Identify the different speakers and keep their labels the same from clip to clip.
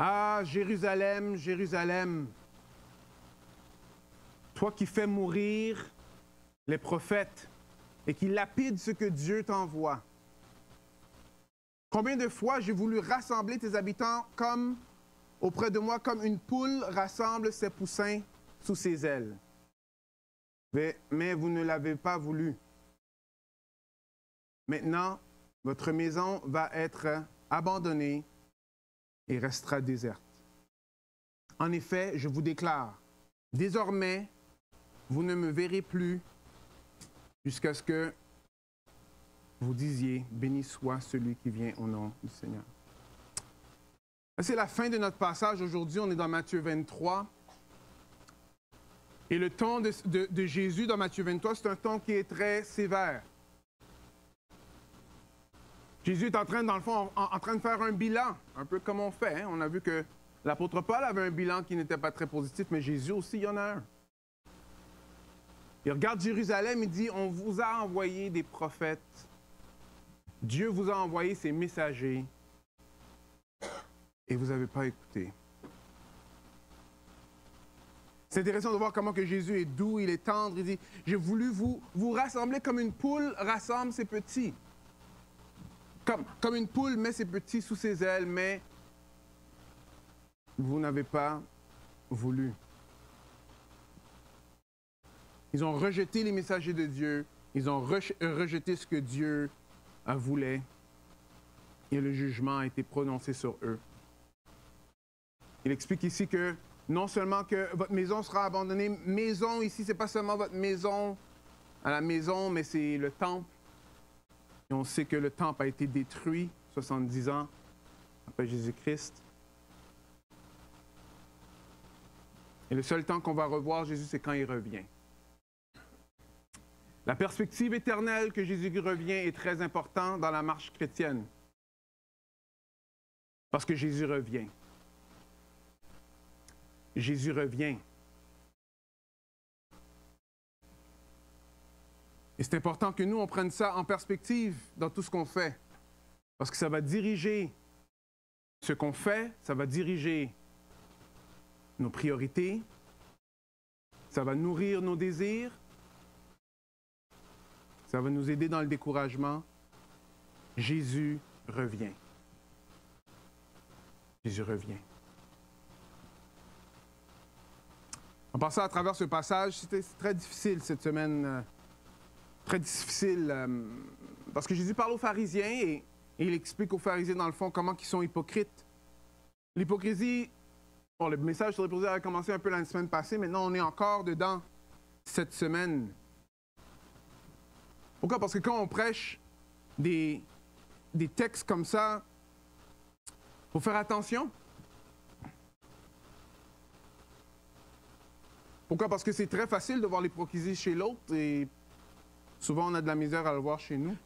Speaker 1: Ah, Jérusalem, Jérusalem, toi qui fais mourir les prophètes et qui lapides ce que Dieu t'envoie. Combien de fois j'ai voulu rassembler tes habitants comme auprès de moi, comme une poule rassemble ses poussins sous ses ailes. Mais vous ne l'avez pas voulu. Maintenant, votre maison va être abandonnée et restera déserte. En effet, je vous déclare, désormais, vous ne me verrez plus jusqu'à ce que vous disiez, béni soit celui qui vient au nom du Seigneur. C'est la fin de notre passage. Aujourd'hui, on est dans Matthieu 23. Et le ton de Jésus dans Matthieu 23, c'est un ton qui est très sévère. Jésus est en train, dans le fond, en train de faire un bilan, un peu comme on fait. Hein? On a vu que l'apôtre Paul avait un bilan qui n'était pas très positif, mais Jésus aussi, il y en a un. Il regarde Jérusalem, il dit, on vous a envoyé des prophètes. Dieu vous a envoyé ses messagers. Et vous n'avez pas écouté. C'est intéressant de voir comment que Jésus est doux, il est tendre. Il dit, j'ai voulu vous rassembler comme une poule rassemble ses petits. Comme une poule met ses petits sous ses ailes, mais vous n'avez pas voulu. Ils ont rejeté les messagers de Dieu. Ils ont rejeté ce que Dieu voulait. Et le jugement a été prononcé sur eux. Il explique ici que non seulement que votre maison sera abandonnée, maison ici, ce n'est pas seulement votre maison à la maison, mais c'est le temple. Et on sait que le temple a été détruit 70 ans après Jésus-Christ. Et le seul temps qu'on va revoir Jésus, c'est quand il revient. La perspective éternelle que Jésus revient est très importante dans la marche chrétienne. Parce que Jésus revient. Jésus revient. Et c'est important que nous, on prenne ça en perspective dans tout ce qu'on fait. Parce que ça va diriger ce qu'on fait, ça va diriger nos priorités, ça va nourrir nos désirs, ça va nous aider dans le découragement. Jésus revient. Jésus revient. En passant à travers ce passage, c'était très difficile cette semaine, très difficile, parce que Jésus parle aux pharisiens et il explique aux pharisiens, dans le fond, comment ils sont hypocrites. L'hypocrisie, bon, le message sur l'hypocrisie a commencé un peu la semaine passée, maintenant on est encore dedans cette semaine. Pourquoi? Parce que quand on prêche des textes comme ça, il faut faire attention. Pourquoi? Parce que c'est très facile de voir l'hypocrisie chez l'autre et souvent on a de la misère à le voir chez nous.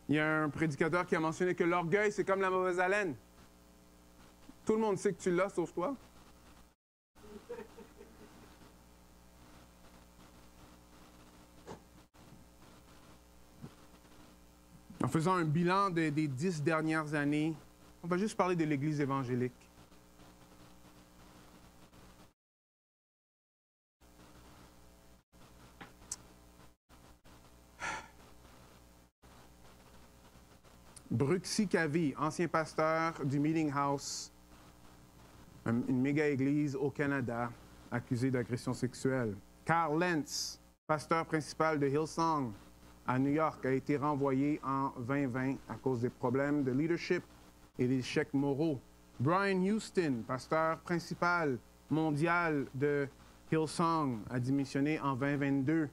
Speaker 1: Il y a un prédicateur qui a mentionné que l'orgueil, c'est comme la mauvaise haleine. Tout le monde sait que tu l'as, sauf toi. En faisant un bilan des 10 dernières années, on va juste parler de l'Église évangélique. Bruxy Cavey, ancien pasteur du Meeting House, une méga-église au Canada, accusé d'agression sexuelle. Carl Lentz, pasteur principal de Hillsong à New York, a été renvoyé en 2020 à cause des problèmes de leadership et des échecs moraux. Brian Houston, pasteur principal mondial de Hillsong, a démissionné en 2022.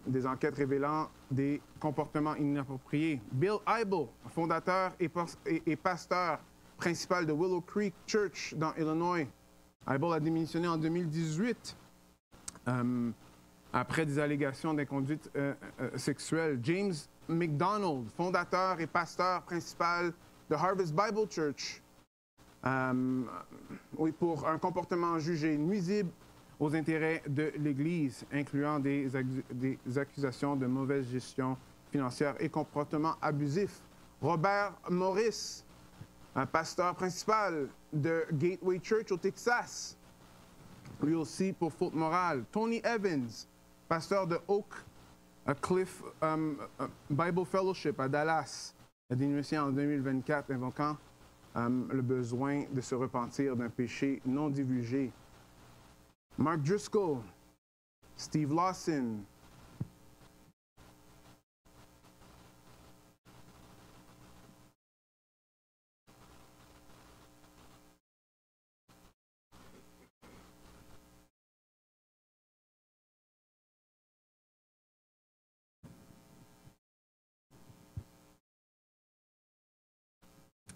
Speaker 1: Des enquêtes révélant des comportements inappropriés. Bill Hybel, fondateur et pasteur principal de Willow Creek Church dans Illinois. Hybel a démissionné en 2018 après des allégations d'inconduite sexuelle. James McDonald, fondateur et pasteur principal de Harvest Bible Church, pour un comportement jugé nuisible aux intérêts de l'Église, incluant des accusations de mauvaise gestion financière et comportement abusif Robert Morris, un pasteur principal de Gateway Church au Texas, lui aussi pour faute morale. Tony Evans, pasteur de Oak Cliff Bible Fellowship à Dallas, a dénoncé en 2024, invoquant le besoin de se repentir d'un péché non divulgué. Mark Driscoll, Steve Lawson,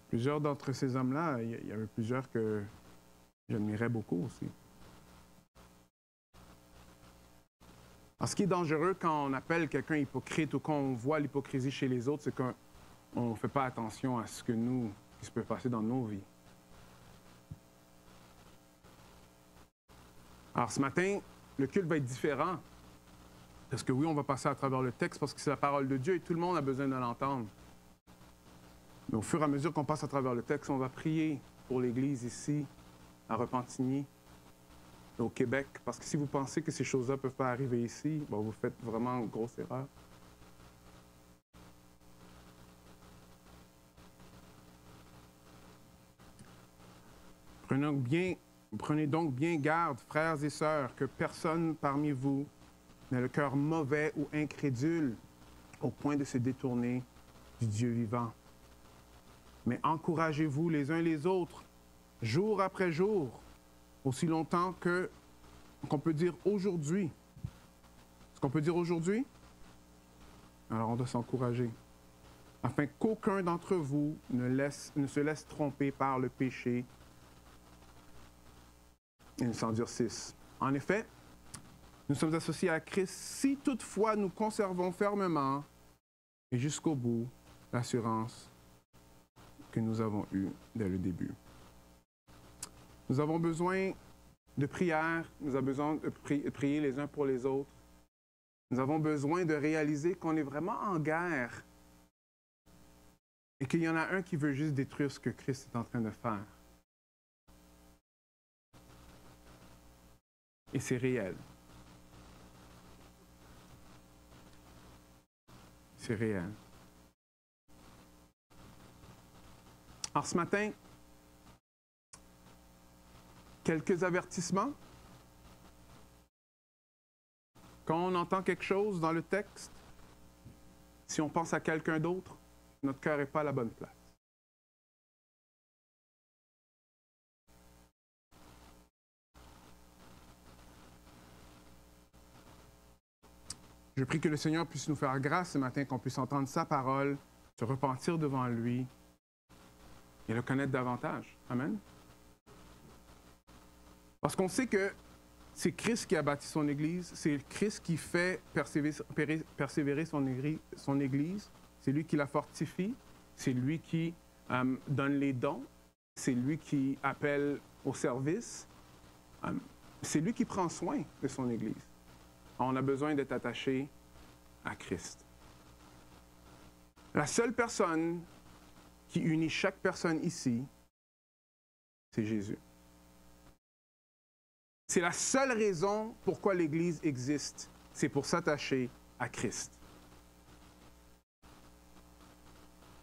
Speaker 1: plusieurs d'entre ces hommes-là, il y avait plusieurs que j'admirais beaucoup aussi. Alors, ce qui est dangereux quand on appelle quelqu'un hypocrite ou quand on voit l'hypocrisie chez les autres, c'est qu'on ne fait pas attention à ce que qui se peut passer dans nos vies. Alors, ce matin, le culte va être différent. Parce que oui, on va passer à travers le texte parce que c'est la parole de Dieu et tout le monde a besoin de l'entendre. Mais au fur et à mesure qu'on passe à travers le texte, on va prier pour l'Église ici, à Repentigny, au Québec. Parce que si vous pensez que ces choses-là ne peuvent pas arriver ici, bon, vous faites vraiment une grosse erreur. Prenez donc bien garde, frères et sœurs, que personne parmi vous n'ait le cœur mauvais ou incrédule au point de se détourner du Dieu vivant. Mais encouragez-vous les uns les autres, jour après jour, aussi longtemps qu'on peut dire aujourd'hui. Est-ce qu'on peut dire aujourd'hui? Alors on doit s'encourager, afin qu'aucun d'entre vous ne se laisse tromper par le péché et ne s'endurcisse. En effet, nous sommes associés à Christ si toutefois nous conservons fermement et jusqu'au bout l'assurance que nous avons eue dès le début. Nous avons besoin de prière, nous avons besoin de prier les uns pour les autres. Nous avons besoin de réaliser qu'on est vraiment en guerre et qu'il y en a un qui veut juste détruire ce que Christ est en train de faire. Et c'est réel. C'est réel. Alors ce matin, quelques avertissements. Quand on entend quelque chose dans le texte, si on pense à quelqu'un d'autre, notre cœur n'est pas à la bonne place. Je prie que le Seigneur puisse nous faire grâce ce matin, qu'on puisse entendre sa parole, se repentir devant lui et le connaître davantage. Amen. Parce qu'on sait que c'est Christ qui a bâti son Église, c'est Christ qui fait persévérer son Église, c'est lui qui la fortifie, c'est lui qui donne les dons, c'est lui qui appelle au service, c'est lui qui prend soin de son Église. On a besoin d'être attaché à Christ. La seule personne qui unit chaque personne ici, c'est Jésus. C'est la seule raison pourquoi l'Église existe. C'est pour s'attacher à Christ.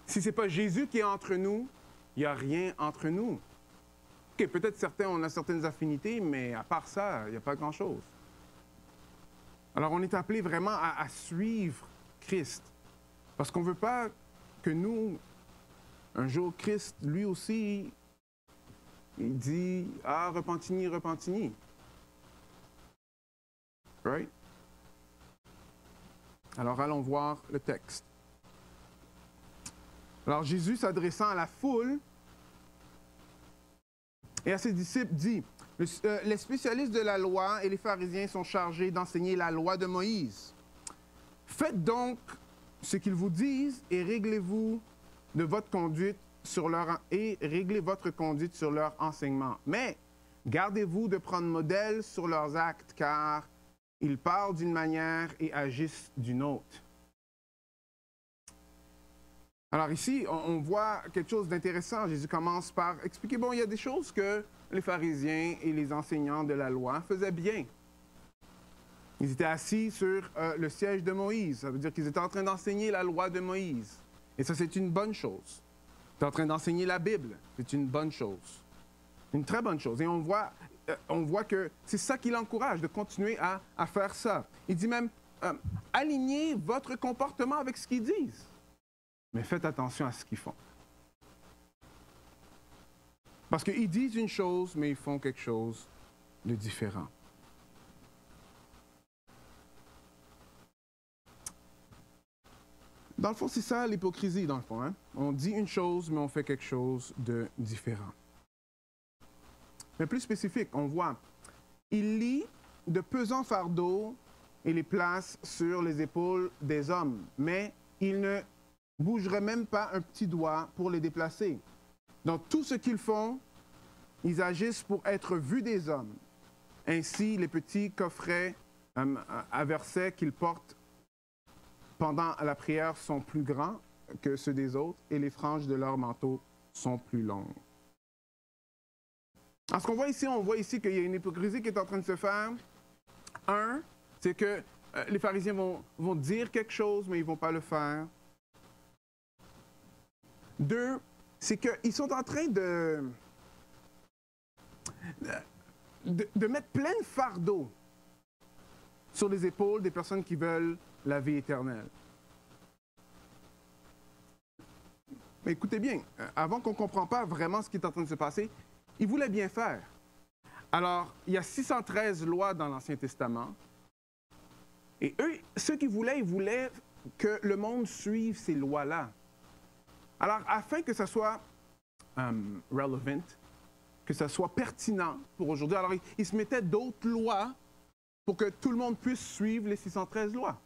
Speaker 1: Si ce n'est pas Jésus qui est entre nous, il n'y a rien entre nous. OK, peut-être on a certaines affinités, mais à part ça, il n'y a pas grand-chose. Alors, on est appelé vraiment à suivre Christ. Parce qu'on ne veut pas que nous, un jour, Christ, lui aussi, il dit « Ah, Repentigny, Repentigny ». Right? Alors, allons voir le texte. Alors, Jésus, s'adressant à la foule et à ses disciples, dit « Les spécialistes de la loi et les pharisiens sont chargés d'enseigner la loi de Moïse. Faites donc ce qu'ils vous disent et réglez-vous de votre conduite réglez votre conduite sur leur enseignement. Mais gardez-vous de prendre modèle sur leurs actes, car ils parlent d'une manière et agissent d'une autre. » Alors ici, on voit quelque chose d'intéressant. Jésus commence par expliquer, bon, il y a des choses que les pharisiens et les enseignants de la loi faisaient bien. Ils étaient assis sur le siège de Moïse. Ça veut dire qu'ils étaient en train d'enseigner la loi de Moïse. Et ça, c'est une bonne chose. Ils étaient en train d'enseigner la Bible. C'est une bonne chose. Une très bonne chose. Et on voit que c'est ça qui l'encourage, de continuer à faire ça. Il dit même, alignez votre comportement avec ce qu'ils disent. Mais faites attention à ce qu'ils font. Parce qu'ils disent une chose, mais ils font quelque chose de différent. Dans le fond, c'est ça l'hypocrisie, dans le fond. Hein? On dit une chose, mais on fait quelque chose de différent. Mais plus spécifique, on voit, il lie de pesants fardeaux et les place sur les épaules des hommes, mais il ne bougerait même pas un petit doigt pour les déplacer. Donc, tout ce qu'ils font, ils agissent pour être vus des hommes. Ainsi, les petits coffrets à versets qu'ils portent pendant la prière sont plus grands que ceux des autres et les franges de leur manteau sont plus longues. Alors, ce qu'on voit ici qu'il y a une hypocrisie qui est en train de se faire. Un, c'est que les pharisiens vont dire quelque chose, mais ils ne vont pas le faire. Deux, c'est qu'ils sont en train de mettre plein de fardeaux sur les épaules des personnes qui veulent la vie éternelle. Mais écoutez bien, avant qu'on ne comprenne pas vraiment ce qui est en train de se passer, ils voulaient bien faire. Alors, il y a 613 lois dans l'Ancien Testament. Et eux, ceux qu'ils voulaient, ils voulaient que le monde suive ces lois-là. Alors, afin que ça soit relevant, que ça soit pertinent pour aujourd'hui, alors ils se mettaient d'autres lois pour que tout le monde puisse suivre les 613 lois.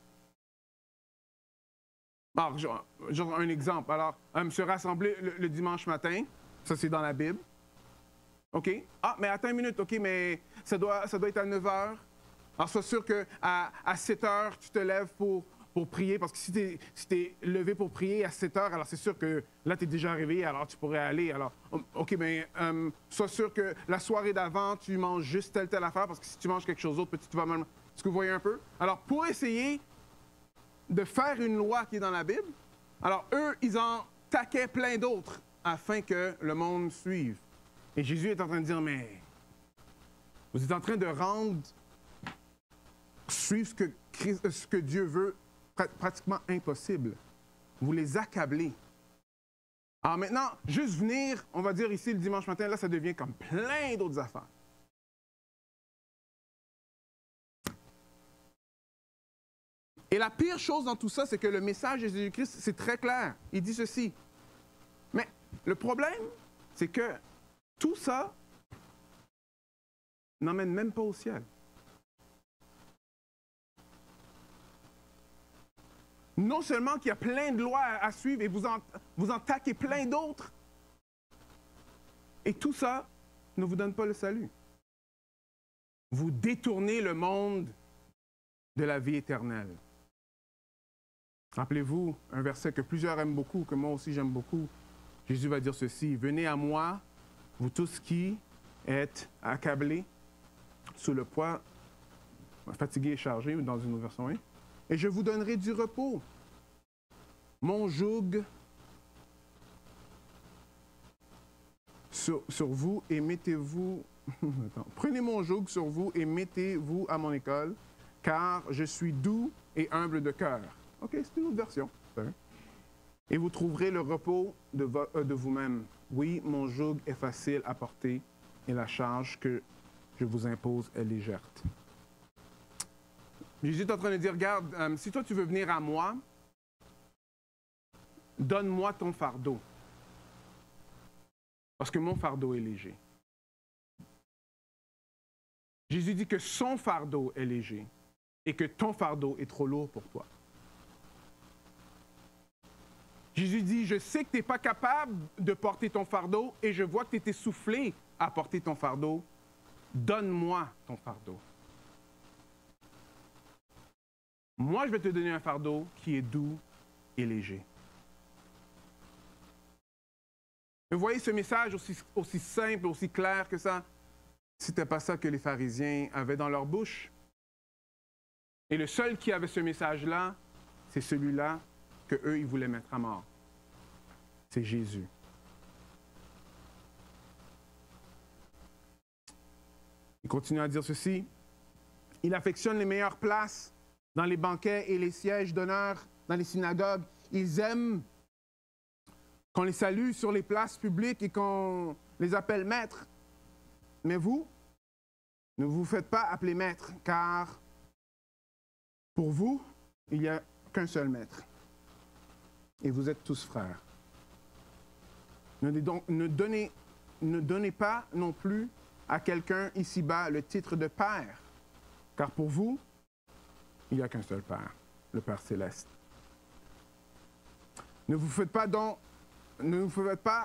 Speaker 1: Alors, genre un exemple. Alors, se rassembler le dimanche matin, ça c'est dans la Bible. OK? Ah, mais attends une minute, OK, mais ça doit être à 9 heures. Alors, sois sûr qu'à 7 heures, tu te lèves pour prier, parce que si tu es levé pour prier à 7 heures, alors c'est sûr que là, tu es déjà réveillé, alors tu pourrais aller. Alors, OK, mais sois sûr que la soirée d'avant, tu manges juste telle affaire, parce que si tu manges quelque chose d'autre, peut-être tu vas mal. Est-ce que vous voyez un peu? Alors, pour essayer de faire une loi qui est dans la Bible, alors eux, ils en taquaient plein d'autres afin que le monde suive. Et Jésus est en train de dire, mais vous êtes en train de rendre suivre ce que Dieu veut pratiquement impossible. Vous les accablez. Alors maintenant, juste venir, on va dire ici le dimanche matin, là, ça devient comme plein d'autres affaires. Et la pire chose dans tout ça, c'est que le message de Jésus-Christ, c'est très clair. Il dit ceci. Mais le problème, c'est que tout ça n'emmène même pas au ciel. Non seulement qu'il y a plein de lois à suivre et vous en taquez plein d'autres, et tout ça ne vous donne pas le salut. Vous détournez le monde de la vie éternelle. Rappelez-vous un verset que plusieurs aiment beaucoup, que moi aussi j'aime beaucoup. Jésus va dire ceci, « Venez à moi, vous tous qui êtes accablés, sous le poids, fatigués et chargés, dans une autre version, hein? Et je vous donnerai du repos. Mon joug sur vous et mettez-vous... Prenez mon joug sur vous et mettez-vous à mon école, car je suis doux et humble de cœur. » OK, c'est une autre version. Et vous trouverez le repos de vous-même. Oui, mon joug est facile à porter et la charge que je vous impose est légère. Jésus est en train de dire, regarde, si toi tu veux venir à moi, donne-moi ton fardeau. Parce que mon fardeau est léger. Jésus dit que son fardeau est léger et que ton fardeau est trop lourd pour toi. Jésus dit, je sais que tu n'es pas capable de porter ton fardeau et je vois que tu es essoufflé à porter ton fardeau. Donne-moi ton fardeau. Moi, je vais te donner un fardeau qui est doux et léger. Vous voyez ce message aussi simple, aussi clair que ça? C'était pas ça que les pharisiens avaient dans leur bouche. Et le seul qui avait ce message-là, c'est celui-là qu'eux, ils voulaient mettre à mort. C'est Jésus. Il continue à dire ceci. Il affectionne les meilleures places dans les banquets et les sièges d'honneur dans les synagogues. Ils aiment qu'on les salue sur les places publiques et qu'on les appelle maîtres. Mais vous, ne vous faites pas appeler maître, car pour vous, il n'y a qu'un seul maître. Et vous êtes tous frères. Ne donnez pas non plus à quelqu'un ici-bas le titre de père, car pour vous, il n'y a qu'un seul Père, le Père céleste. Ne vous faites pas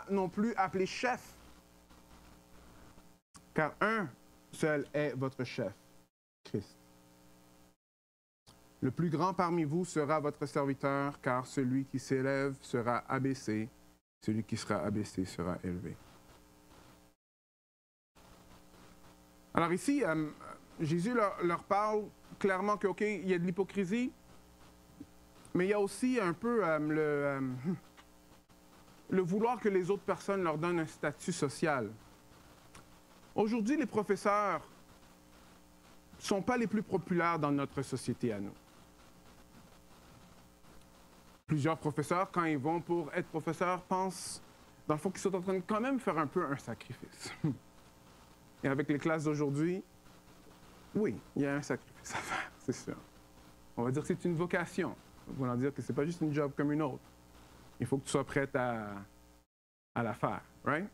Speaker 1: non plus appeler chef, car un seul est votre chef, Christ. Le plus grand parmi vous sera votre serviteur, car celui qui s'élève sera abaissé, celui qui sera abaissé sera élevé. Alors ici, Jésus leur parle clairement que, OK, il y a de l'hypocrisie, mais il y a aussi un peu le vouloir que les autres personnes leur donnent un statut social. Aujourd'hui, les professeurs ne sont pas les plus populaires dans notre société à nous. Plusieurs professeurs, quand ils vont pour être professeurs, pensent, dans le fond, qu'ils sont en train de quand même faire un peu un sacrifice. Et avec les classes d'aujourd'hui, oui, il y a un sacrifice à faire, c'est sûr. On va dire que c'est une vocation. On va dire que ce n'est pas juste une job comme une autre. Il faut que tu sois prête à la faire, right?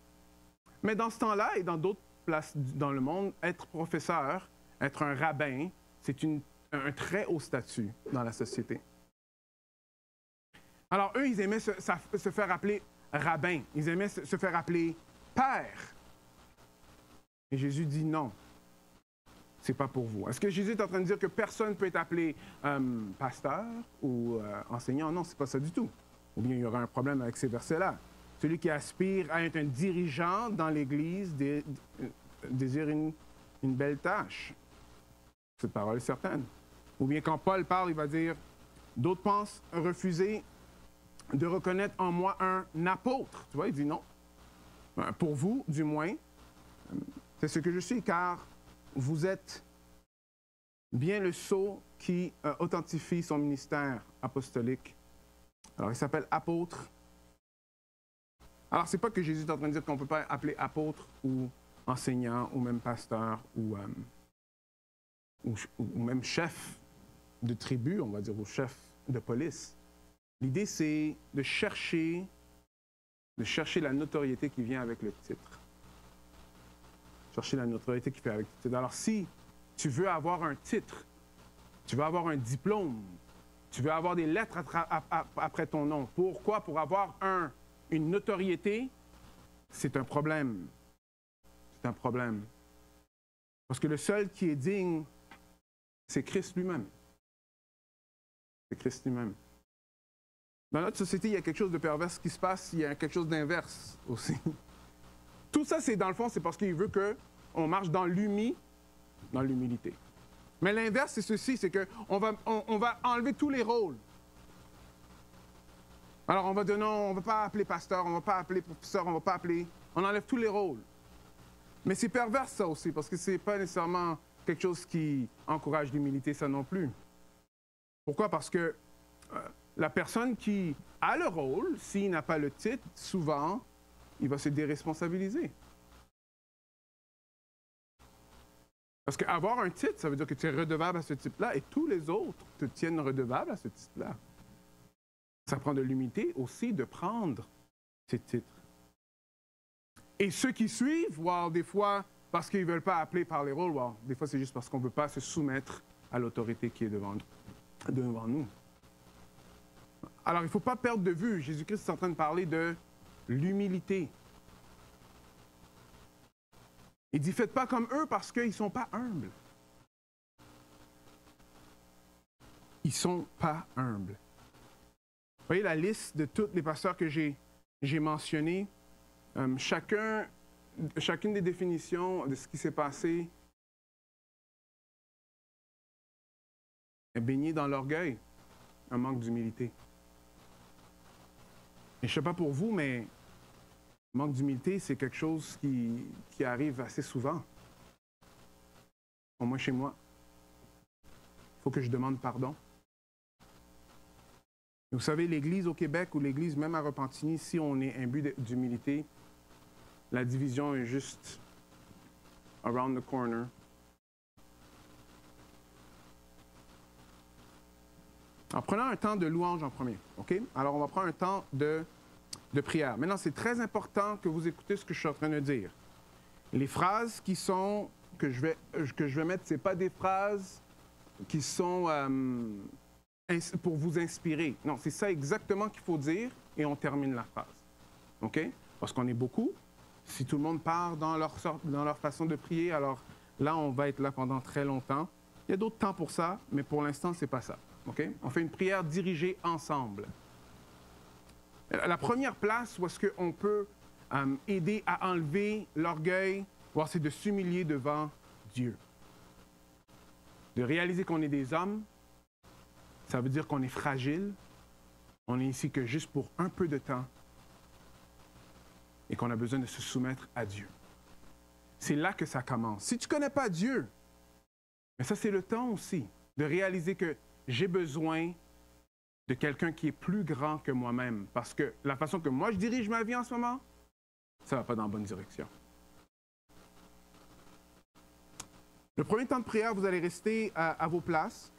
Speaker 1: Mais dans ce temps-là et dans d'autres places dans le monde, être professeur, être un rabbin, c'est un très haut statut dans la société. Alors eux, ils aimaient se faire appeler rabbin. Ils aimaient se faire appeler père. Et Jésus dit non. C'est pas pour vous. Est-ce que Jésus est en train de dire que personne ne peut être appelé pasteur ou enseignant? Non, c'est pas ça du tout. Ou bien il y aura un problème avec ces versets-là. Celui qui aspire à être un dirigeant dans l'Église désire une belle tâche. Cette parole est certaine. Ou bien quand Paul parle, il va dire, d'autres pensent refuser de reconnaître en moi un apôtre. Tu vois, il dit non. Pour vous, du moins, c'est ce que je suis, car vous êtes bien le sceau qui authentifie son ministère apostolique. Alors, il s'appelle apôtre. Alors, c'est pas que Jésus est en train de dire qu'on ne peut pas appeler apôtre ou enseignant ou même pasteur ou même chef de tribu, on va dire, ou chef de police. L'idée, c'est de chercher la notoriété qui vient avec le titre. Chercher la notoriété qui fait avec le titre. Alors, si tu veux avoir un titre, tu veux avoir un diplôme, tu veux avoir des lettres après ton nom. Pourquoi? Pour avoir une notoriété, c'est un problème. C'est un problème. Parce que le seul qui est digne, c'est Christ lui-même. C'est Christ lui-même. Dans notre société, il y a quelque chose de pervers qui se passe, il y a quelque chose d'inverse aussi. Tout ça, c'est dans le fond, c'est parce qu'il veut qu'on marche dans l'humilité. Mais l'inverse, c'est ceci, c'est qu'on va enlever tous les rôles. Alors, on va dire non, on ne va pas appeler pasteur, on ne va pas appeler professeur, on enlève tous les rôles. Mais c'est pervers ça aussi, parce que ce n'est pas nécessairement quelque chose qui encourage l'humilité, ça non plus. Pourquoi? Parce que la personne qui a le rôle, s'il n'a pas le titre, souvent, il va se déresponsabiliser. Parce qu'avoir un titre, ça veut dire que tu es redevable à ce titre-là et tous les autres te tiennent redevable à ce titre-là. Ça prend de l'humilité aussi de prendre ces titres. Et ceux qui suivent, des fois, parce qu'ils ne veulent pas appeler par les rôles, des fois c'est juste parce qu'on ne veut pas se soumettre à l'autorité qui est devant nous. Alors, il ne faut pas perdre de vue, Jésus-Christ est en train de parler de l'humilité. Il dit, faites pas comme eux parce qu'ils ne sont pas humbles. Ils ne sont pas humbles. Vous voyez la liste de tous les pasteurs que j'ai mentionnés, Chacune des définitions de ce qui s'est passé est baignée dans l'orgueil, un manque d'humilité. Et je ne sais pas pour vous, mais le manque d'humilité, c'est quelque chose qui arrive assez souvent. Au moins chez moi. Il faut que je demande pardon. Vous savez, l'Église au Québec ou l'Église même à Repentigny, si on est imbu d'humilité, la division est juste around the corner. En prenant un temps de louange en premier, OK? Alors, on va prendre un temps de prière. Maintenant, c'est très important que vous écoutez ce que je suis en train de dire. Les phrases que je vais mettre, ce n'est pas des phrases qui sont pour vous inspirer. Non, c'est ça exactement qu'il faut dire et on termine la phrase. OK? Parce qu'on est beaucoup. Si tout le monde part dans leur façon de prier, alors là, on va être là pendant très longtemps. Il y a d'autres temps pour ça, mais pour l'instant, ce n'est pas ça. OK? On fait une prière dirigée ensemble. La première place où est-ce qu'on peut aider à enlever l'orgueil, c'est de s'humilier devant Dieu. De réaliser qu'on est des hommes, ça veut dire qu'on est fragile, on est ici que juste pour un peu de temps et qu'on a besoin de se soumettre à Dieu. C'est là que ça commence. Si tu ne connais pas Dieu, mais ça c'est le temps aussi de réaliser que j'ai besoin de quelqu'un qui est plus grand que moi-même parce que la façon que moi je dirige ma vie en ce moment, ça ne va pas dans la bonne direction. Le premier temps de prière, vous allez rester à vos places.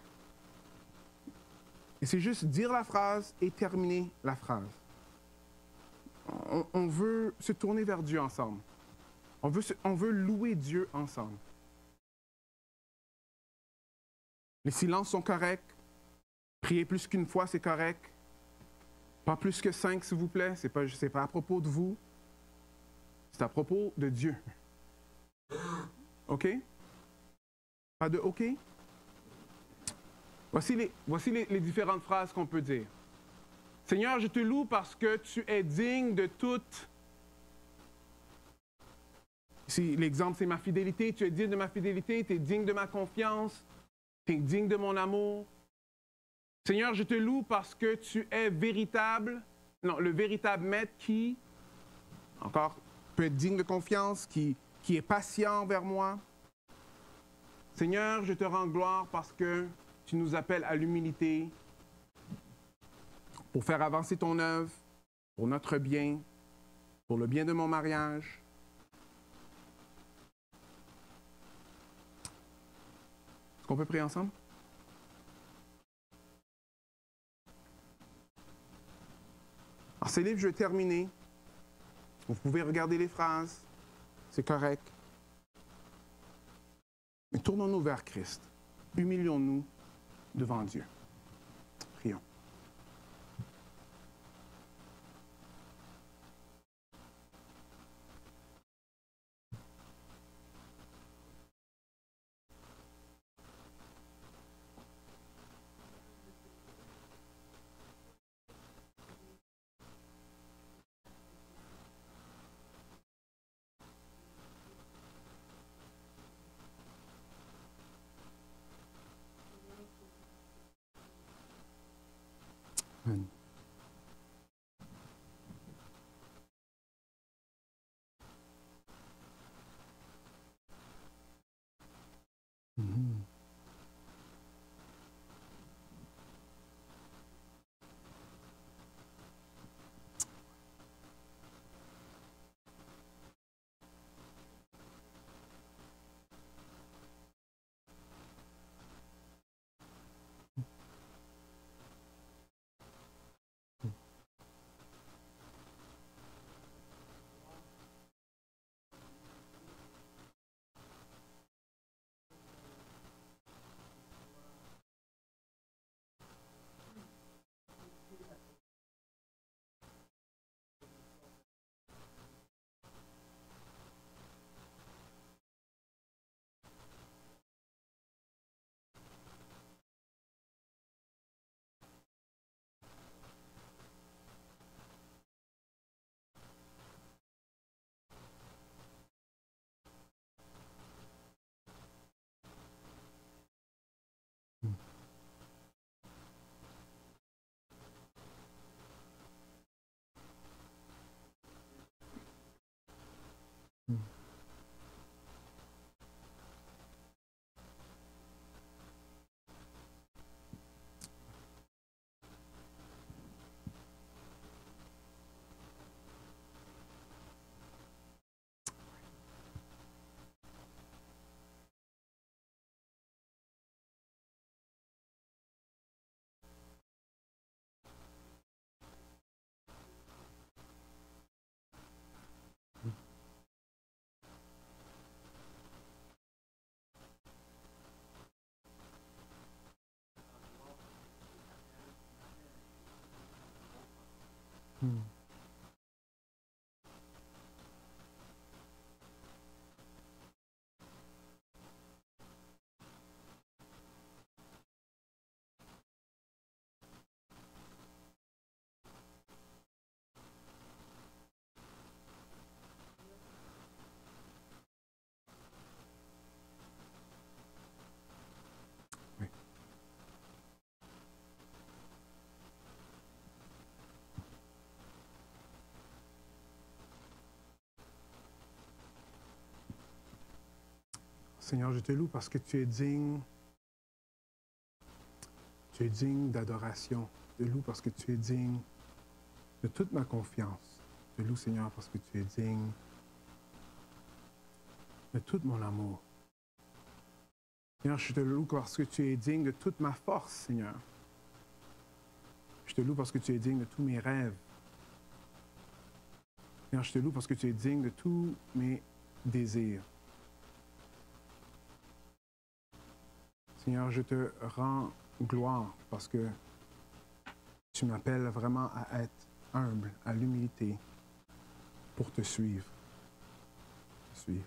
Speaker 1: Et c'est juste dire la phrase et terminer la phrase. On veut se tourner vers Dieu ensemble. On veut louer Dieu ensemble. Les silences sont corrects. Prier plus qu'une fois, c'est correct. Pas plus que 5, s'il vous plaît. C'est pas à propos de vous. C'est à propos de Dieu. OK? Pas de OK? Voici les différentes phrases qu'on peut dire. Seigneur, je te loue parce que tu es digne de toute... Ici, l'exemple, c'est ma fidélité. Tu es digne de ma fidélité. Tu es digne de ma confiance. Tu es digne de mon amour. Seigneur, je te loue parce que tu es véritable. Non, le véritable maître qui, encore, peut être digne de confiance, qui est patient envers moi. Seigneur, je te rends gloire parce que tu nous appelles à l'humilité pour faire avancer ton œuvre, pour notre bien, pour le bien de mon mariage. Est-ce qu'on peut prier ensemble? Alors, ces livres, je vais terminer. Vous pouvez regarder les phrases. C'est correct. Mais tournons-nous vers Christ. Humilions-nous devant Dieu. Prions. Amen. Seigneur, je te loue parce que tu es digne. Tu es digne d'adoration. Je te loue parce que tu es digne de toute ma confiance. Je te loue, Seigneur, parce que tu es digne de tout mon amour. Seigneur, je te loue parce que tu es digne de toute ma force, Seigneur. Je te loue parce que tu es digne de tous mes rêves. Seigneur, je te loue parce que tu es digne de tous mes désirs. Seigneur, je te rends gloire parce que tu m'appelles vraiment à être humble, à l'humilité, pour te suivre. Te suivre.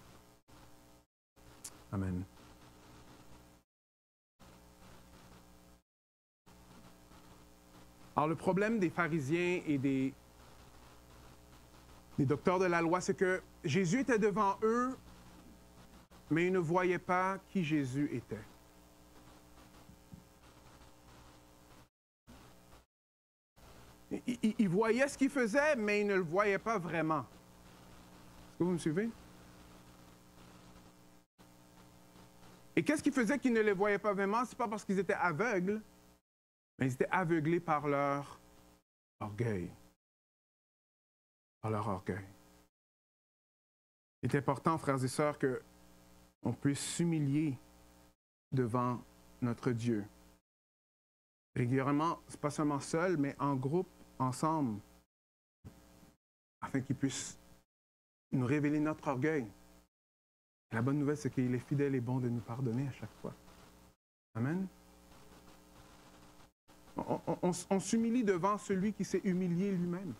Speaker 1: Amen. Alors, le problème des pharisiens et des docteurs de la loi, c'est que Jésus était devant eux, mais ils ne voyaient pas qui Jésus était. Ils voyaient ce qu'il faisait, mais ils ne le voyaient pas vraiment. Est-ce que vous me suivez? Et qu'est-ce qui faisait qu'ils ne les voyaient pas vraiment? Ce n'est pas parce qu'ils étaient aveugles, mais ils étaient aveuglés par leur orgueil. Par leur orgueil. Il est important, frères et sœurs, qu'on puisse s'humilier devant notre Dieu. Régulièrement, ce n'est pas seulement seul, mais en groupe, ensemble, afin qu'il puisse nous révéler notre orgueil. Et la bonne nouvelle, c'est qu'il est fidèle et bon de nous pardonner à chaque fois. Amen. On s'humilie devant celui qui s'est humilié lui-même.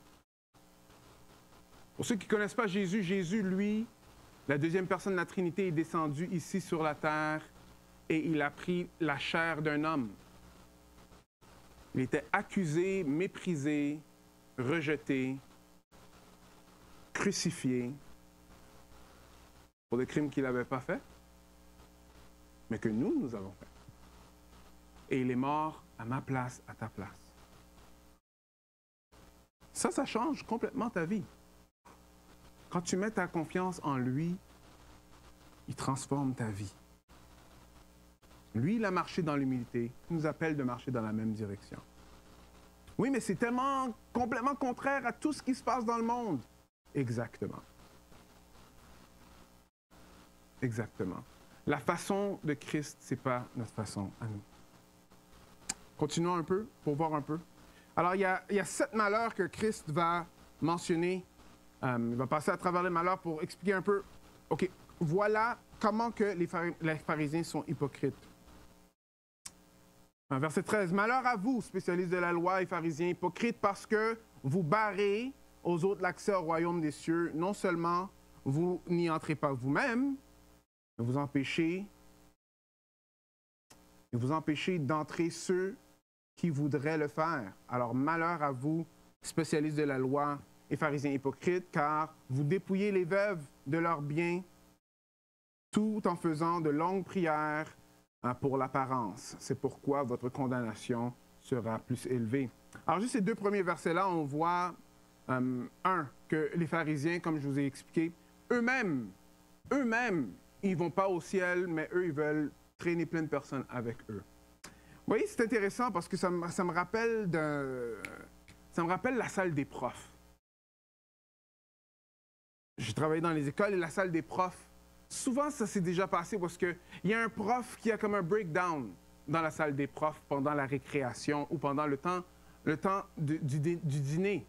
Speaker 1: Pour ceux qui ne connaissent pas Jésus, Jésus, lui, la deuxième personne de la Trinité, est descendu ici sur la terre et il a pris la chair d'un homme. Il était accusé, méprisé, rejeté, crucifié pour des crimes qu'il n'avait pas faits, mais que nous avons faits. Et il est mort à ma place, à ta place. Ça change complètement ta vie. Quand tu mets ta confiance en lui, il transforme ta vie. Lui, il a marché dans l'humilité. Il nous appelle de marcher dans la même direction. Oui, mais c'est tellement complètement contraire à tout ce qui se passe dans le monde. Exactement. Exactement. La façon de Christ, ce n'est pas notre façon à nous. Continuons un peu pour voir un peu. Alors, il y a 7 malheurs que Christ va mentionner. Il va passer à travers les malheurs pour expliquer un peu. OK, voilà comment que les pharisiens sont hypocrites. Verset 13. Malheur à vous, spécialistes de la loi et pharisiens hypocrites, parce que vous barrez aux autres l'accès au royaume des cieux. Non seulement vous n'y entrez pas vous-même, mais vous empêchez d'entrer ceux qui voudraient le faire. Alors, malheur à vous, spécialistes de la loi et pharisiens hypocrites, car vous dépouillez les veuves de leurs biens, tout en faisant de longues prières pour l'apparence. C'est pourquoi votre condamnation sera plus élevée. Alors, juste ces 2 premiers versets-là, on voit, que les pharisiens, comme je vous ai expliqué, eux-mêmes, ils ne vont pas au ciel, mais eux, ils veulent traîner plein de personnes avec eux. Vous voyez, c'est intéressant parce que ça me rappelle la salle des profs. J'ai travaillé dans les écoles et la salle des profs, souvent ça s'est déjà passé parce qu'il y a un prof qui a comme un breakdown dans la salle des profs pendant la récréation ou pendant le temps du dîner.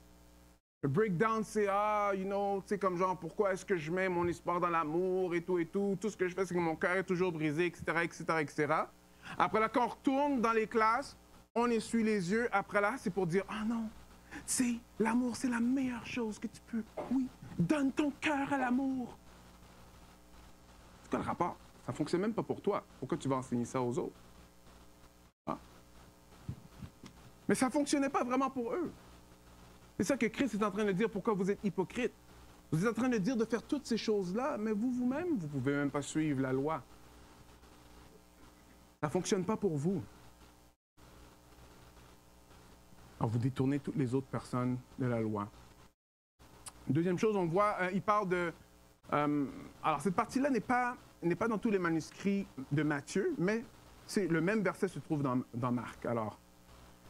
Speaker 1: Le breakdown, c'est, tu sais, comme genre, pourquoi est-ce que je mets mon espoir dans l'amour et tout, tout ce que je fais, c'est que mon cœur est toujours brisé, etc., etc., etc. Après là, quand on retourne dans les classes, on essuie les yeux. Après là, c'est pour dire, non, C'est l'amour, c'est la meilleure chose que tu peux. Oui, donne ton cœur à l'amour. C'est quoi le rapport? Ça ne fonctionne même pas pour toi. Pourquoi tu vas enseigner ça aux autres? Ah. Mais ça ne fonctionnait pas vraiment pour eux. C'est ça que Christ est en train de dire, pourquoi vous êtes hypocrite. Vous êtes en train de dire de faire toutes ces choses-là, mais vous-même, vous ne pouvez même pas suivre la loi. Ça ne fonctionne pas pour vous. Alors, vous détournez toutes les autres personnes de la loi. Deuxième chose, on voit, il parle de... alors, cette partie-là n'est pas dans tous les manuscrits de Matthieu, mais le même verset se trouve dans Marc. Alors,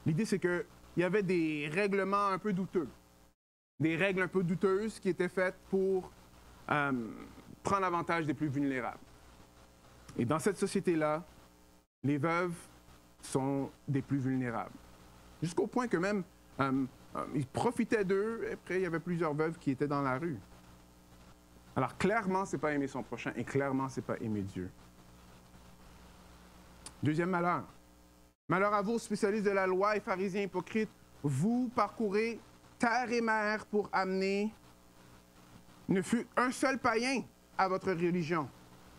Speaker 1: l'idée, c'est qu'il y avait des règlements un peu douteux. Des règles un peu douteuses qui étaient faites pour prendre avantage des plus vulnérables. Et dans cette société-là, les veuves sont des plus vulnérables. Jusqu'au point que même, ils profitaient d'eux, et après, il y avait plusieurs veuves qui étaient dans la rue. Alors, clairement, ce n'est pas aimer son prochain, et clairement, ce n'est pas aimer Dieu. Deuxième malheur. Malheur à vous, spécialistes de la loi et pharisiens hypocrites, vous parcourez terre et mer pour amener ne fut un seul païen à votre religion.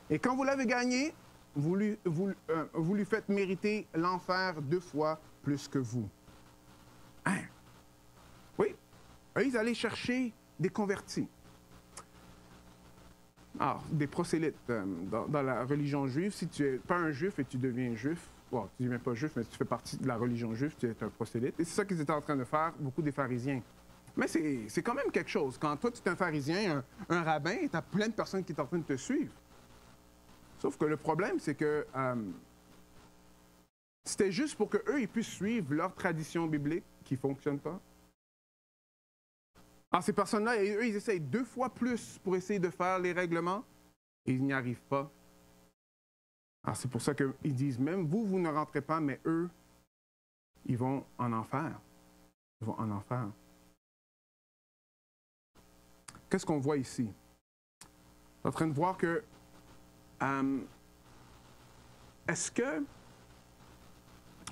Speaker 1: Et quand vous l'avez gagné, vous lui faites mériter l'enfer 2 fois plus que vous. Hein? Oui, eux, ils allaient chercher des convertis. Alors, des prosélytes. Dans la religion juive, si tu n'es pas un juif et tu deviens juif, bon, tu ne deviens pas juif, mais si tu fais partie de la religion juive, tu es un prosélyte. Et c'est ça qu'ils étaient en train de faire, beaucoup des pharisiens. Mais c'est quand même quelque chose. Quand toi, tu es un pharisien, un rabbin, et tu as plein de personnes qui sont en train de te suivre. Sauf que le problème, c'est que c'était juste pour qu'eux, ils puissent suivre leur tradition biblique qui ne fonctionne pas. Alors, ces personnes-là, eux, ils essayent 2 fois plus pour essayer de faire les règlements et ils n'y arrivent pas. Alors, c'est pour ça qu'ils disent, même vous, vous ne rentrez pas, mais eux, ils vont en enfer. Ils vont en enfer. Qu'est-ce qu'on voit ici? On est en train de voir que est-ce que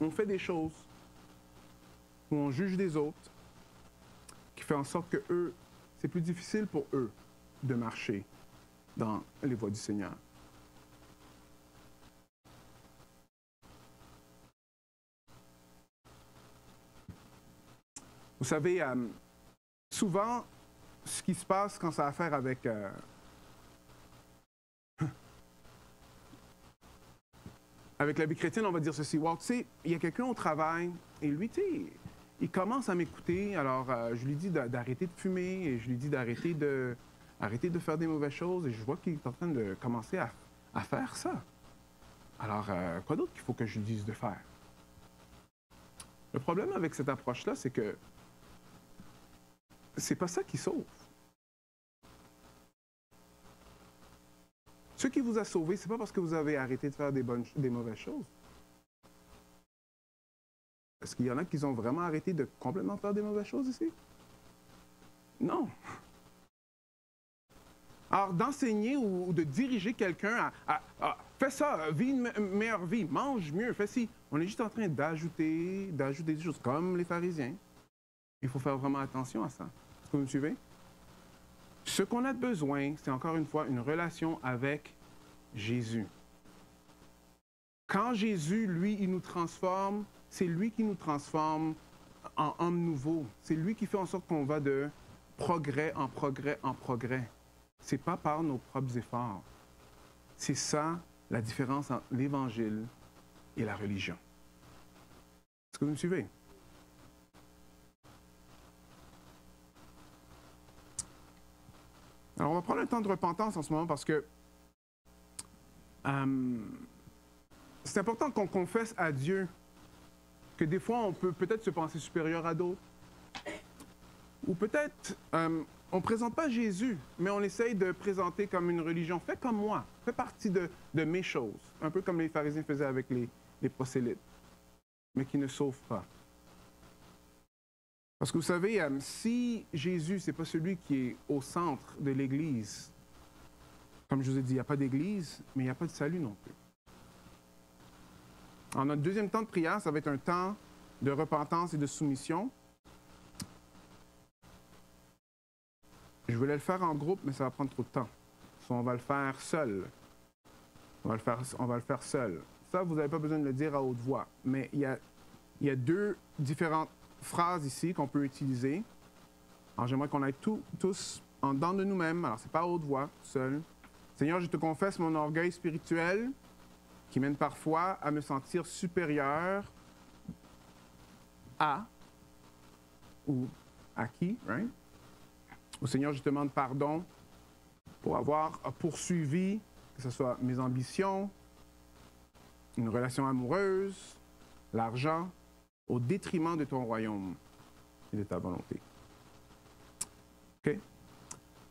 Speaker 1: on fait des choses où on juge des autres qui fait en sorte que eux, c'est plus difficile pour eux de marcher dans les voies du Seigneur? Vous savez, souvent, ce qui se passe quand ça a affaire avec avec la vie chrétienne, on va dire ceci. Wow, tu sais, il y a quelqu'un au travail et lui, tu sais, il commence à m'écouter. Alors, je lui dis d'arrêter de fumer et je lui dis d'arrêter de faire des mauvaises choses et je vois qu'il est en train de commencer à faire ça. Alors, quoi d'autre qu'il faut que je lui dise de faire? Le problème avec cette approche-là, c'est que c'est pas ça qui sauve. Ce qui vous a sauvé, ce n'est pas parce que vous avez arrêté de faire des mauvaises choses. Est-ce qu'il y en a qui ont vraiment arrêté de complètement faire des mauvaises choses ici? Non. Alors, d'enseigner ou de diriger quelqu'un à fais ça, vis une meilleure vie, mange mieux, fais ci. On est juste en train d'ajouter des choses comme les pharisiens. Il faut faire vraiment attention à ça. Est-ce que vous me suivez? Ce qu'on a besoin, c'est encore une fois une relation avec Jésus. Quand Jésus, lui, il nous transforme, c'est lui qui nous transforme en homme nouveau. C'est lui qui fait en sorte qu'on va de progrès en progrès en progrès. Ce n'est pas par nos propres efforts. C'est ça la différence entre l'Évangile et la religion. Est-ce que vous me suivez? Alors, on va prendre un temps de repentance en ce moment parce que c'est important qu'on confesse à Dieu que des fois, on peut peut-être se penser supérieur à d'autres. Ou peut-être, on ne présente pas Jésus, mais on essaye de présenter comme une religion. Fais comme moi, fais partie de mes choses. Un peu comme les pharisiens faisaient avec les prosélytes, mais qui ne sauvent pas. Parce que vous savez, si Jésus, ce n'est pas celui qui est au centre de l'Église, comme je vous ai dit, il n'y a pas d'Église, mais il n'y a pas de salut non plus. Alors, notre deuxième temps de prière, ça va être un temps de repentance et de soumission. Je voulais le faire en groupe, mais ça va prendre trop de temps. So, on va le faire seul. On va le faire seul. Ça, vous n'avez pas besoin de le dire à haute voix. Mais il y a deux différentes phrases ici qu'on peut utiliser. Alors, j'aimerais qu'on aille tous en dedans de nous-mêmes. Alors, c'est pas à haute voix, seul. Seigneur, je te confesse mon orgueil spirituel qui mène parfois à me sentir supérieur à ou à qui, right? Au Seigneur, je te demande pardon pour avoir poursuivi, que ce soit mes ambitions, une relation amoureuse, l'argent, au détriment de ton royaume et de ta volonté. OK?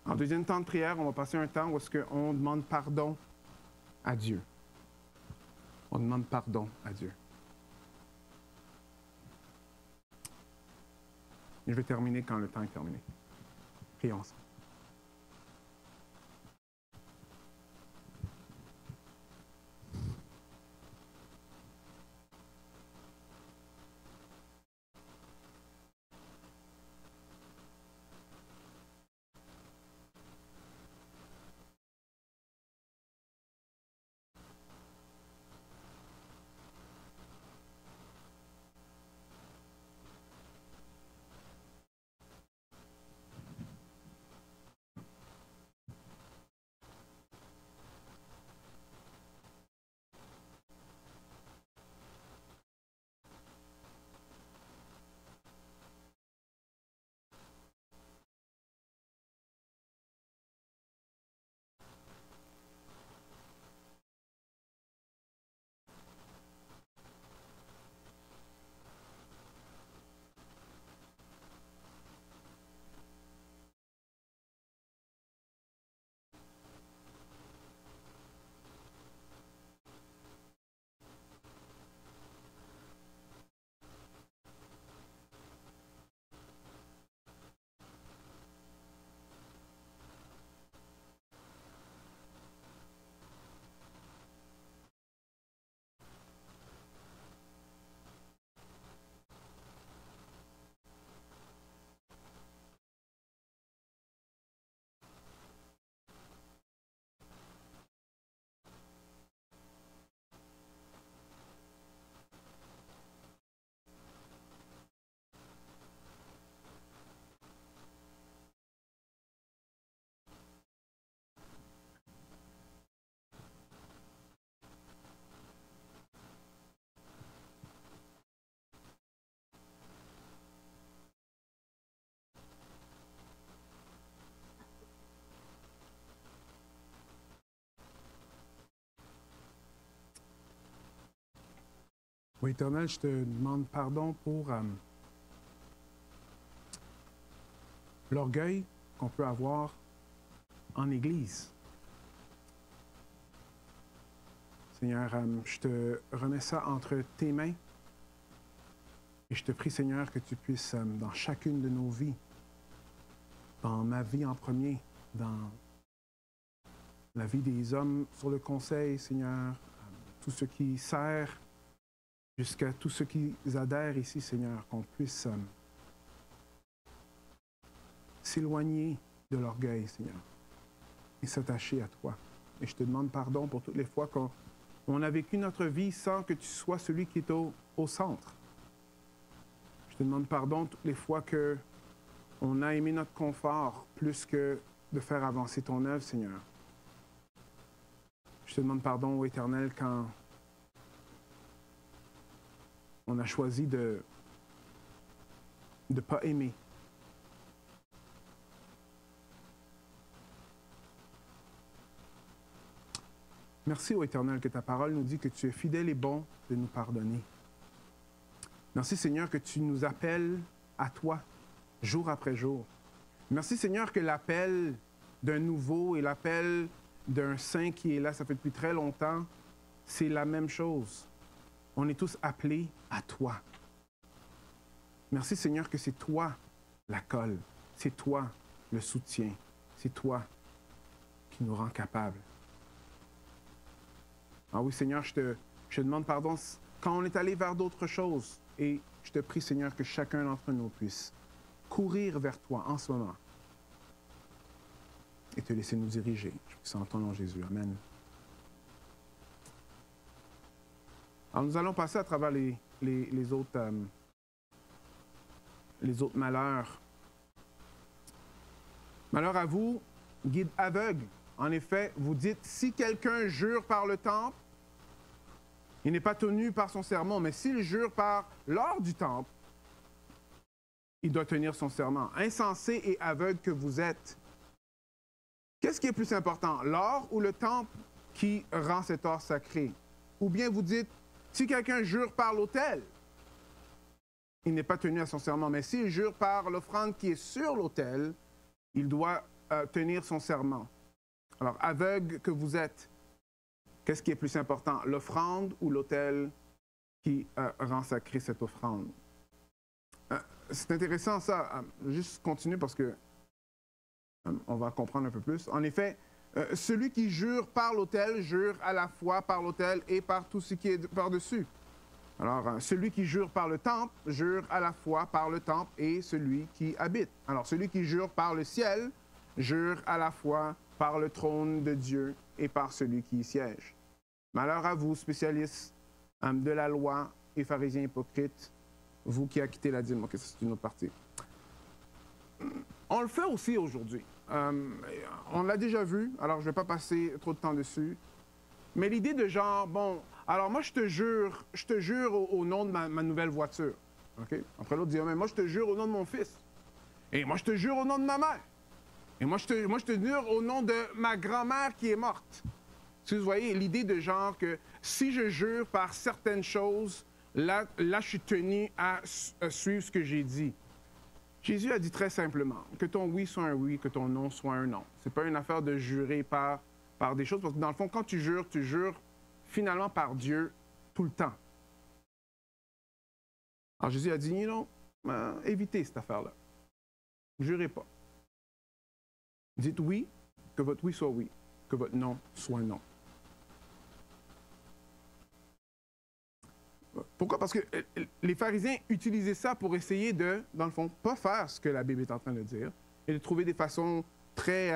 Speaker 1: En deuxième temps de prière, on va passer un temps où est-ce qu'on demande pardon à Dieu. On demande pardon à Dieu. Et je vais terminer quand le temps est terminé. Prions ensemble. Oui, Éternel, je te demande pardon pour l'orgueil qu'on peut avoir en Église. Seigneur, je te remets ça entre tes mains et je te prie, Seigneur, que tu puisses, dans chacune de nos vies, dans ma vie en premier, dans la vie des hommes sur le conseil, Seigneur, tous ceux qui servent, jusqu'à tous ceux qui adhèrent ici, Seigneur, qu'on puisse s'éloigner de l'orgueil, Seigneur, et s'attacher à toi. Et je te demande pardon pour toutes les fois qu'on a vécu notre vie sans que tu sois celui qui est au centre. Je te demande pardon toutes les fois qu'on a aimé notre confort plus que de faire avancer ton œuvre, Seigneur. Je te demande pardon, ô Éternel, quand on a choisi de ne pas aimer. Merci, ô Éternel, que ta parole nous dit que tu es fidèle et bon de nous pardonner. Merci, Seigneur, que tu nous appelles à toi, jour après jour. Merci, Seigneur, que l'appel d'un nouveau et l'appel d'un saint qui est là, ça fait depuis très longtemps, c'est la même chose. On est tous appelés à toi. Merci, Seigneur, que c'est toi la colle, c'est toi le soutien, c'est toi qui nous rend capables. Ah oui, Seigneur, je te demande pardon quand on est allé vers d'autres choses. Et je te prie, Seigneur, que chacun d'entre nous puisse courir vers toi en ce moment. et te laisser nous diriger. Je prie ça en ton nom, Jésus. Amen. Alors, nous allons passer à travers les autres malheurs. Malheur à vous, guide aveugle. En effet, vous dites, si quelqu'un jure par le temple, il n'est pas tenu par son serment, mais s'il jure par l'or du temple, il doit tenir son serment. Insensé et aveugle que vous êtes. Qu'est-ce qui est plus important, l'or ou le temple qui rend cet or sacré? Ou bien vous dites, si quelqu'un jure par l'autel, il n'est pas tenu à son serment, mais s'il jure par l'offrande qui est sur l'autel, il doit tenir son serment. Alors, aveugle que vous êtes, qu'est-ce qui est plus important, l'offrande ou l'autel qui rend sacré cette offrande? C'est intéressant ça. Juste continuer parce que on va comprendre un peu plus. En effet, celui qui jure par l'autel, jure à la fois par l'autel et par tout ce qui est par-dessus. Alors, celui qui jure par le temple, jure à la fois par le temple et celui qui habite. Alors, celui qui jure par le ciel, jure à la fois par le trône de Dieu et par celui qui y siège. Malheur à vous, spécialistes de la loi et pharisiens hypocrites, vous qui acquittez la dîme. OK, ça c'est une autre partie. On le fait aussi aujourd'hui. On l'a déjà vu, alors je ne vais pas passer trop de temps dessus. Mais l'idée de genre, bon, alors moi je te jure au nom de ma nouvelle voiture. OK? Après l'autre dit, mais moi je te jure au nom de mon fils. Et moi je te jure au nom de ma mère. Et moi je te jure au nom de ma grand-mère qui est morte. Si vous voyez, l'idée de genre que si je jure par certaines choses, là je suis tenu à suivre ce que j'ai dit. Jésus a dit très simplement que ton oui soit un oui, que ton non soit un non. Ce n'est pas une affaire de jurer par des choses, parce que dans le fond, quand tu jures finalement par Dieu tout le temps. Alors Jésus a dit, évitez cette affaire-là. Jurez pas. Dites oui, que votre oui soit oui, que votre non soit non. Pourquoi? Parce que les pharisiens utilisaient ça pour essayer de, dans le fond, pas faire ce que la Bible est en train de dire et de trouver des façons très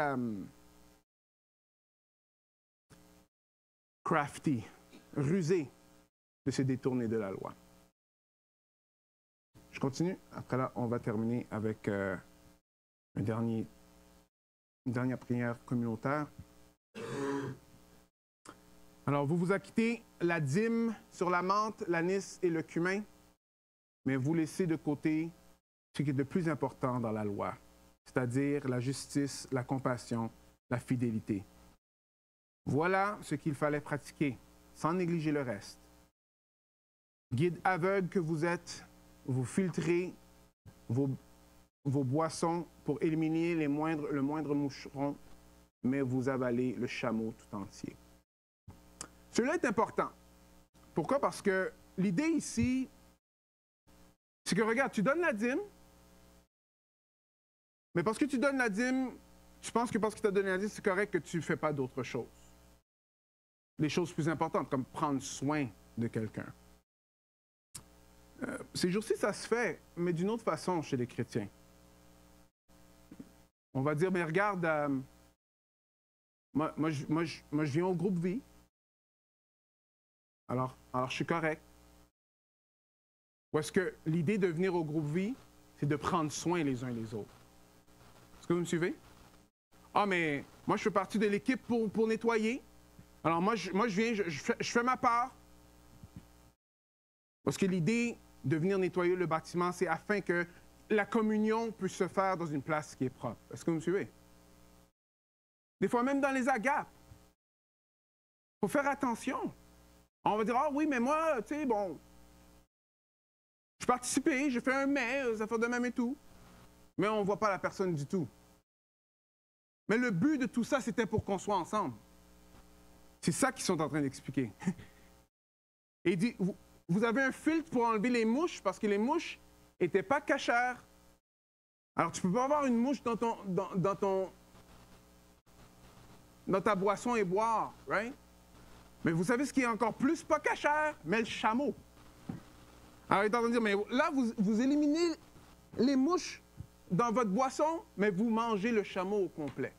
Speaker 1: crafty, rusées de se détourner de la loi. Je continue. Après là, on va terminer avec une dernière prière communautaire. Alors, vous vous acquittez la dîme sur la menthe, l'anis et le cumin, mais vous laissez de côté ce qui est de plus important dans la loi, c'est-à-dire la justice, la compassion, la fidélité. Voilà ce qu'il fallait pratiquer, sans négliger le reste. Guide aveugle que vous êtes, vous filtrez vos boissons pour éliminer le moindre moucheron, mais vous avalez le chameau tout entier. Cela est important. Pourquoi? Parce que l'idée ici, c'est que, regarde, tu donnes la dîme, mais parce que tu donnes la dîme, tu penses que parce que tu as donné la dîme, c'est correct que tu ne fais pas d'autres choses. Des choses plus importantes, comme prendre soin de quelqu'un. Ces jours-ci, ça se fait, mais d'une autre façon chez les chrétiens. On va dire, mais regarde, moi, je viens au groupe vie. Alors je suis correct. Ou est-ce que l'idée de venir au groupe vie, c'est de prendre soin les uns les autres? Est-ce que vous me suivez? Ah, mais moi, je fais partie de l'équipe pour nettoyer. Alors moi, je viens, je fais ma part. Parce que l'idée de venir nettoyer le bâtiment, c'est afin que la communion puisse se faire dans une place qui est propre. Est-ce que vous me suivez? Des fois, même dans les agapes, il faut faire attention. On va dire, ah oui, mais moi, tu sais, bon, je participais, j'ai fait un mais, ça fait de même et tout. Mais on ne voit pas la personne du tout. Mais le but de tout ça, c'était pour qu'on soit ensemble. C'est ça qu'ils sont en train d'expliquer. Et il dit, vous avez un filtre pour enlever les mouches parce que les mouches n'étaient pas cachères. Alors, tu ne peux pas avoir une mouche dans ta boisson et boire, right? Mais vous savez ce qui est encore plus pas cachère? Mais le chameau. Alors, il est en train de dire, mais là, vous éliminez les mouches dans votre boisson, mais vous mangez le chameau au complet.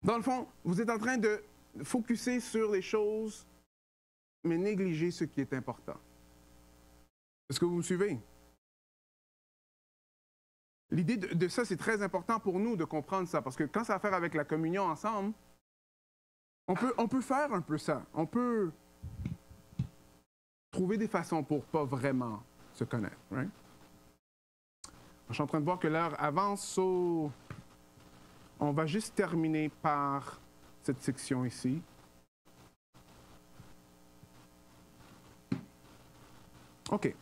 Speaker 1: Dans le fond, vous êtes en train de focusser sur les choses, mais négliger ce qui est important. Est-ce que vous me suivez? L'idée de ça, c'est très important pour nous de comprendre ça, parce que quand ça a à faire avec la communion ensemble, on peut faire un peu ça. On peut trouver des façons pour pas vraiment se connaître. Right? Je suis en train de voir que l'heure avance. On va juste terminer par cette section ici. OK.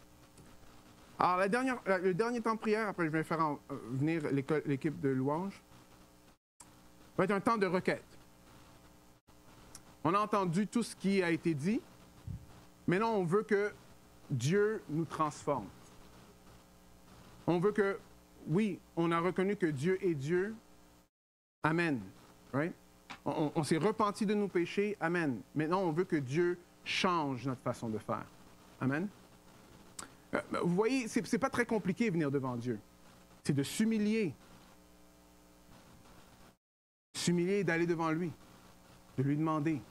Speaker 1: Alors, le dernier temps de prière, après je vais faire venir l'équipe de louange, va être un temps de requête. On a entendu tout ce qui a été dit. Maintenant, on veut que Dieu nous transforme. On veut que, oui, on a reconnu que Dieu est Dieu. Amen. Right? On s'est repenti de nos péchés. Amen. Maintenant, on veut que Dieu change notre façon de faire. Amen. Vous voyez, c'est pas très compliqué de venir devant Dieu. C'est de s'humilier. S'humilier et d'aller devant lui. De lui demander.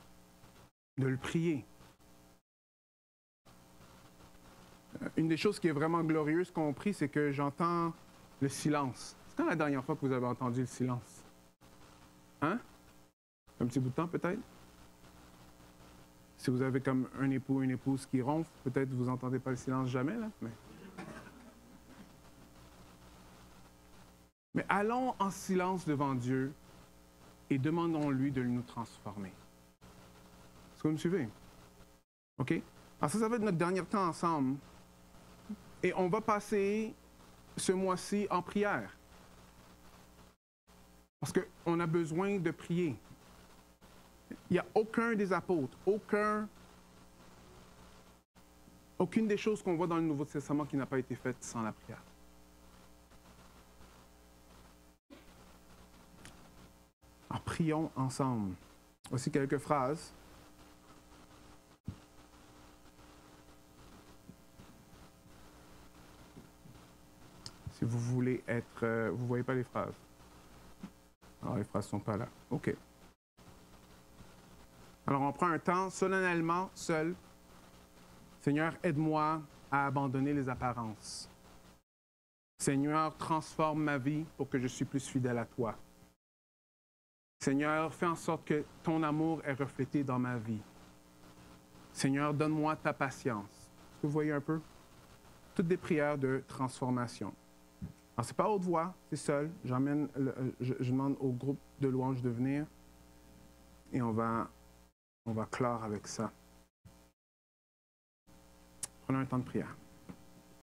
Speaker 1: De le prier. Une des choses qui est vraiment glorieuse qu'on prie, c'est que j'entends le silence. C'est quand la dernière fois que vous avez entendu le silence? Hein? Un petit bout de temps, peut-être? Si vous avez comme un époux, une épouse qui ronfle, peut-être vous n'entendez pas le silence jamais, là. Mais allons en silence devant Dieu et demandons-lui de nous transformer. Est-ce que vous me suivez? OK? Alors ça va être notre dernier temps ensemble. Et on va passer ce mois-ci en prière. Parce qu'on a besoin de prier. Il n'y a aucun des apôtres, aucune des choses qu'on voit dans le Nouveau Testament qui n'a pas été faite sans la prière. Alors, prions ensemble. Voici quelques phrases. Si vous voulez être... vous ne voyez pas les phrases. Alors, les phrases ne sont pas là. OK. Alors, on prend un temps solennellement, seul. Seigneur, aide-moi à abandonner les apparences. Seigneur, transforme ma vie pour que je suis plus fidèle à toi. Seigneur, fais en sorte que ton amour est reflété dans ma vie. Seigneur, donne-moi ta patience. Est-ce que vous voyez un peu? Toutes des prières de transformation. Alors, ce n'est pas à haute voix, c'est seul. Je demande au groupe de louanges de venir et on va clore avec ça. Prenons un temps de prière.